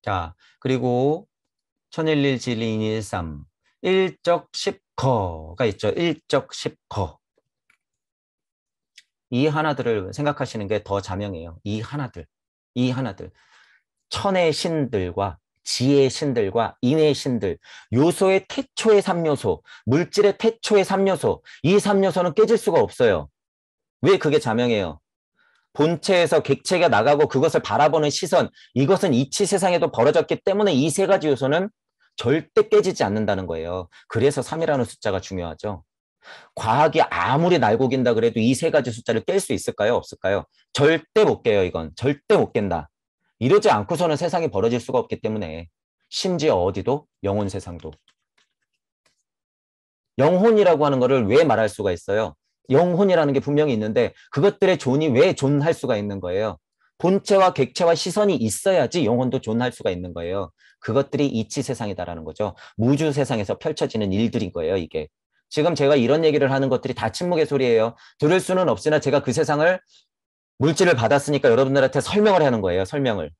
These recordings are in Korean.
자, 그리고 1011, 72, 113 일적 10거가 있죠. 일적 10거. 이 하나들을 생각하시는 게 더 자명해요. 이 하나들. 이 하나들. 천의 신들과 지의 신들과 인의 신들, 요소의 태초의 3요소, 물질의 태초의 3요소, 이 3요소는 깨질 수가 없어요. 왜 그게 자명해요? 본체에서 객체가 나가고 그것을 바라보는 시선, 이것은 이치 세상에도 벌어졌기 때문에 이 세 가지 요소는 절대 깨지지 않는다는 거예요. 그래서 3이라는 숫자가 중요하죠. 과학이 아무리 날고긴다 그래도 이 세 가지 숫자를 깰 수 있을까요? 없을까요? 절대 못 깨요, 이건. 절대 못 깬다. 이러지 않고서는 세상이 벌어질 수가 없기 때문에 심지어 어디도 영혼 세상도. 영혼이라고 하는 거를 왜 말할 수가 있어요? 영혼이라는 게 분명히 있는데 그것들의 존이 왜 존할 수가 있는 거예요? 본체와 객체와 시선이 있어야지 영혼도 존할 수가 있는 거예요. 그것들이 이치 세상이다라는 거죠. 무주 세상에서 펼쳐지는 일들인 거예요, 이게. 지금 제가 이런 얘기를 하는 것들이 다 침묵의 소리예요. 들을 수는 없으나 제가 그 세상을 물질을 받았으니까 여러분들한테 설명을 하는 거예요, 설명을.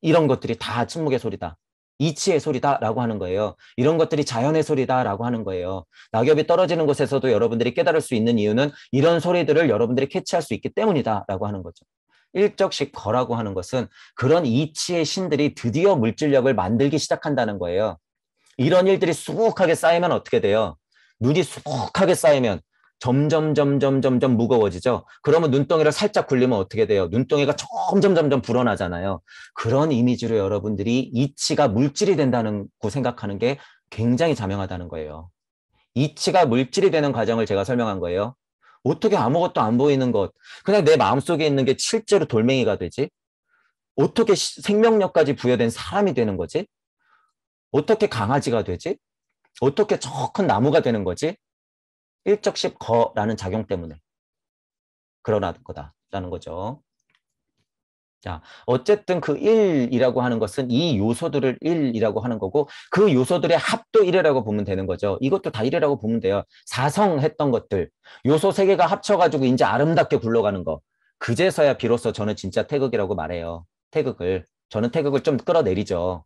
이런 것들이 다 침묵의 소리다. 이치의 소리다라고 하는 거예요. 이런 것들이 자연의 소리다라고 하는 거예요. 낙엽이 떨어지는 곳에서도 여러분들이 깨달을 수 있는 이유는 이런 소리들을 여러분들이 캐치할 수 있기 때문이다라고 하는 거죠. 일적씩 거라고 하는 것은 그런 이치의 신들이 드디어 물질력을 만들기 시작한다는 거예요. 이런 일들이 수북하게 쌓이면 어떻게 돼요? 눈이 수북하게 쌓이면 점점 무거워지죠. 그러면 눈덩이를 살짝 굴리면 어떻게 돼요? 눈덩이가 점점 불어나잖아요. 그런 이미지로 여러분들이 이치가 물질이 된다는 거 생각하는 게 굉장히 자명하다는 거예요. 이치가 물질이 되는 과정을 제가 설명한 거예요. 어떻게 아무것도 안 보이는 것, 그냥 내 마음속에 있는 게 실제로 돌멩이가 되지? 어떻게 생명력까지 부여된 사람이 되는 거지? 어떻게 강아지가 되지? 어떻게 저 큰 나무가 되는 거지? 일적십 거라는 작용 때문에 그러는 거다라는 거죠. 자, 어쨌든 그 1이라고 하는 것은 이 요소들을 1이라고 하는 거고 그 요소들의 합도 1이라고 보면 되는 거죠. 이것도 다 1이라고 보면 돼요. 사성했던 것들, 요소 3개가 합쳐가지고 이제 아름답게 굴러가는 거. 그제서야 비로소 저는 진짜 태극이라고 말해요. 태극을. 저는 태극을 좀 끌어내리죠.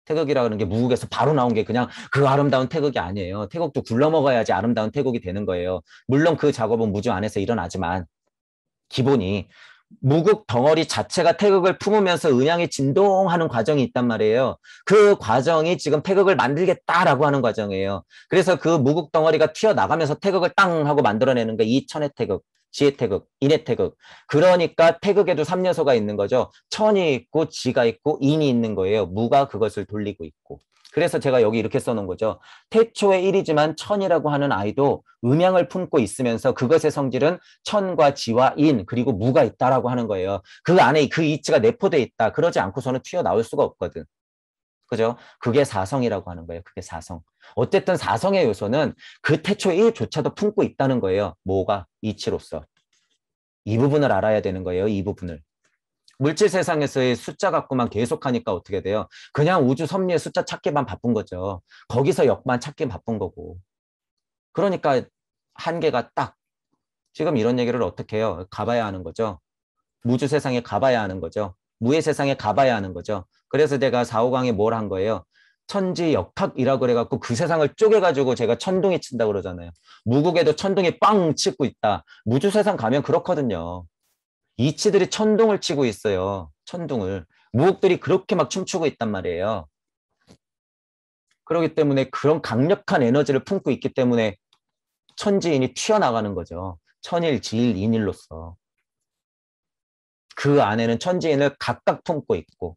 태극이라는 게 무국에서 바로 나온 게 그냥 그 아름다운 태극이 아니에요. 태극도 굴러먹어야지 아름다운 태극이 되는 거예요. 물론 그 작업은 무주 안에서 일어나지만 기본이 무국 덩어리 자체가 태극을 품으면서 음양이 진동하는 과정이 있단 말이에요. 그 과정이 지금 태극을 만들겠다라고 하는 과정이에요. 그래서 그 무국 덩어리가 튀어나가면서 태극을 땅 하고 만들어내는 게 이 천의 태극, 지의 태극, 인의 태극. 그러니까 태극에도 3요소가 있는 거죠. 천이 있고 지가 있고 인이 있는 거예요. 무가 그것을 돌리고 있고. 그래서 제가 여기 이렇게 써놓은 거죠. 태초의 1이지만 천이라고 하는 아이도 음양을 품고 있으면서 그것의 성질은 천과 지와 인 그리고 무가 있다라고 하는 거예요. 그 안에 그 이치가 내포돼 있다. 그러지 않고서는 튀어나올 수가 없거든. 그죠? 그게 사성이라고 하는 거예요. 그게 사성. 어쨌든 사성의 요소는 그 태초의 1조차도 품고 있다는 거예요. 뭐가? 이치로서. 이 부분을 알아야 되는 거예요. 이 부분을. 물질 세상에서의 숫자 갖고만 계속하니까 어떻게 돼요? 그냥 우주 섭리의 숫자 찾기만 바쁜 거죠. 거기서 역만 찾기 바쁜 거고. 그러니까 한계가 딱 지금 이런 얘기를 어떻게 해요? 가봐야 하는 거죠. 무주 세상에 가봐야 하는 거죠. 무의 세상에 가봐야 하는 거죠. 그래서 제가 4, 5강에 뭘 한 거예요? 천지역학이라고 그래갖고 그 세상을 쪼개가지고 제가 천둥이 친다 그러잖아요. 무국에도 천둥이 빵 치고 있다. 무주 세상 가면 그렇거든요. 이치들이 천둥을 치고 있어요. 천둥을. 무국들이 그렇게 막 춤추고 있단 말이에요. 그렇기 때문에 그런 강력한 에너지를 품고 있기 때문에 천지인이 튀어나가는 거죠. 천일, 지일, 인일로서. 그 안에는 천지인을 각각 품고 있고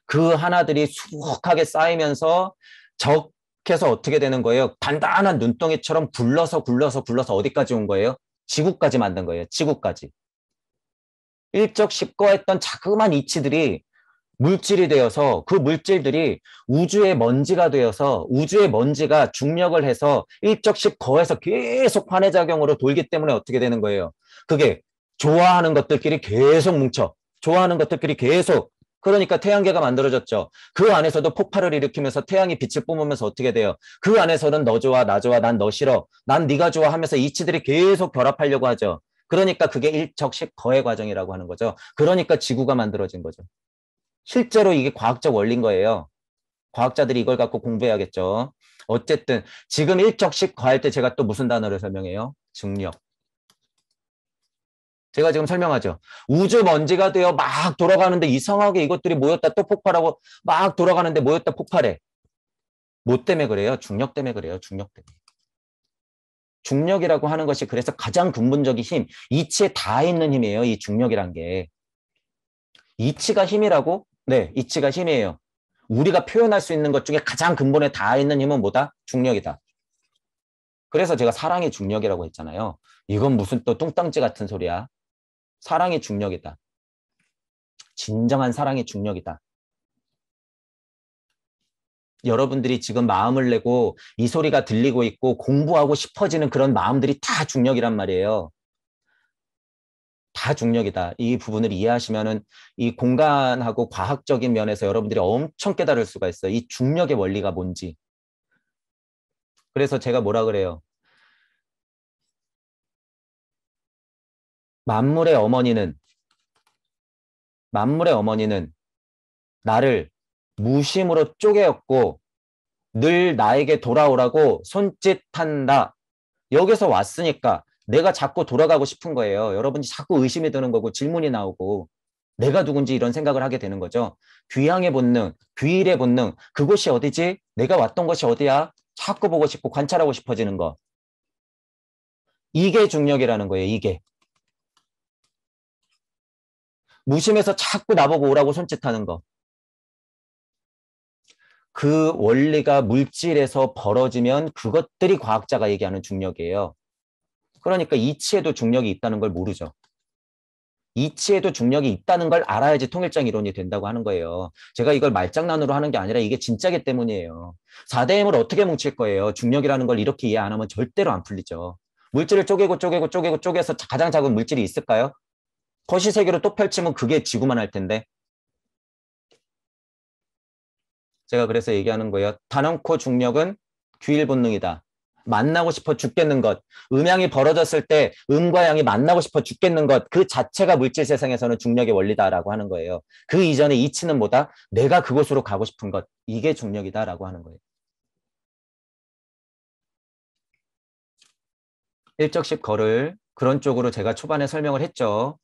그 하나들이 수북하게 쌓이면서 적해서 어떻게 되는 거예요? 단단한 눈덩이처럼 굴러서 어디까지 온 거예요? 지구까지 만든 거예요. 지구까지. 일적 십거했던 자그마한 이치들이 물질이 되어서 그 물질들이 우주의 먼지가 되어서 우주의 먼지가 중력을 해서 일적 십거에서 계속 환해작용으로 돌기 때문에 어떻게 되는 거예요? 그게 좋아하는 것들끼리 계속 뭉쳐. 좋아하는 것들끼리 계속 그러니까 태양계가 만들어졌죠. 그 안에서도 폭발을 일으키면서 태양이 빛을 뿜으면서 어떻게 돼요? 그 안에서는 너 좋아, 나 좋아, 난 너 싫어, 난 네가 좋아 하면서 이치들이 계속 결합하려고 하죠. 그러니까 그게 일적식거의 과정이라고 하는 거죠. 그러니까 지구가 만들어진 거죠. 실제로 이게 과학적 원리인 거예요. 과학자들이 이걸 갖고 공부해야겠죠. 어쨌든 지금 일적식 거할 때 제가 또 무슨 단어를 설명해요? 중력. 제가 지금 설명하죠. 우주 먼지가 되어 막 돌아가는데 이상하게 이것들이 모였다 또 폭발하고 막 돌아가는데 모였다 폭발해. 뭐 때문에 그래요? 중력 때문에 그래요. 중력 때문에. 중력이라고 하는 것이 그래서 가장 근본적인 힘, 이치에 다 있는 힘이에요. 이 중력이란 게. 이치가 힘이라고? 네, 이치가 힘이에요. 우리가 표현할 수 있는 것 중에 가장 근본에 다 있는 힘은 뭐다? 중력이다. 그래서 제가 사랑이 중력이라고 했잖아요. 이건 무슨 또 뚱땅지 같은 소리야. 사랑이 중력이다. 진정한 사랑이 중력이다. 여러분들이 지금 마음을 내고 이 소리가 들리고 있고 공부하고 싶어지는 그런 마음들이 다 중력이란 말이에요. 다 중력이다. 이 부분을 이해하시면은 이 공간하고 과학적인 면에서 여러분들이 엄청 깨달을 수가 있어요. 이 중력의 원리가 뭔지. 그래서 제가 뭐라 그래요? 만물의 어머니는 만물의 어머니는 나를 무심으로 쪼개었고 늘 나에게 돌아오라고 손짓한다. 여기서 왔으니까 내가 자꾸 돌아가고 싶은 거예요. 여러분이 자꾸 의심이 드는 거고 질문이 나오고 내가 누군지 이런 생각을 하게 되는 거죠. 귀향의 본능, 귀일의 본능, 그곳이 어디지? 내가 왔던 곳이 어디야? 자꾸 보고 싶고 관찰하고 싶어지는 거. 이게 중력이라는 거예요. 이게. 무심해서 자꾸 나보고 오라고 손짓하는 거. 그 원리가 물질에서 벌어지면 그것들이 과학자가 얘기하는 중력이에요. 그러니까 이치에도 중력이 있다는 걸 모르죠. 이치에도 중력이 있다는 걸 알아야지 통일장 이론이 된다고 하는 거예요. 제가 이걸 말장난으로 하는 게 아니라 이게 진짜기 때문이에요. 4대 힘을 어떻게 뭉칠 거예요? 중력이라는 걸 이렇게 이해 안 하면 절대로 안 풀리죠. 물질을 쪼개서 가장 작은 물질이 있을까요? 거시세계로 또 펼치면 그게 지구만 할 텐데. 제가 그래서 얘기하는 거예요. 단언코 중력은 규일 본능이다. 만나고 싶어 죽겠는 것. 음양이 벌어졌을 때 음과 양이 만나고 싶어 죽겠는 것. 그 자체가 물질 세상에서는 중력의 원리다라고 하는 거예요. 그 이전에 이치는 뭐다? 내가 그곳으로 가고 싶은 것. 이게 중력이다라고 하는 거예요. 일적십 거를 그런 쪽으로 제가 초반에 설명을 했죠.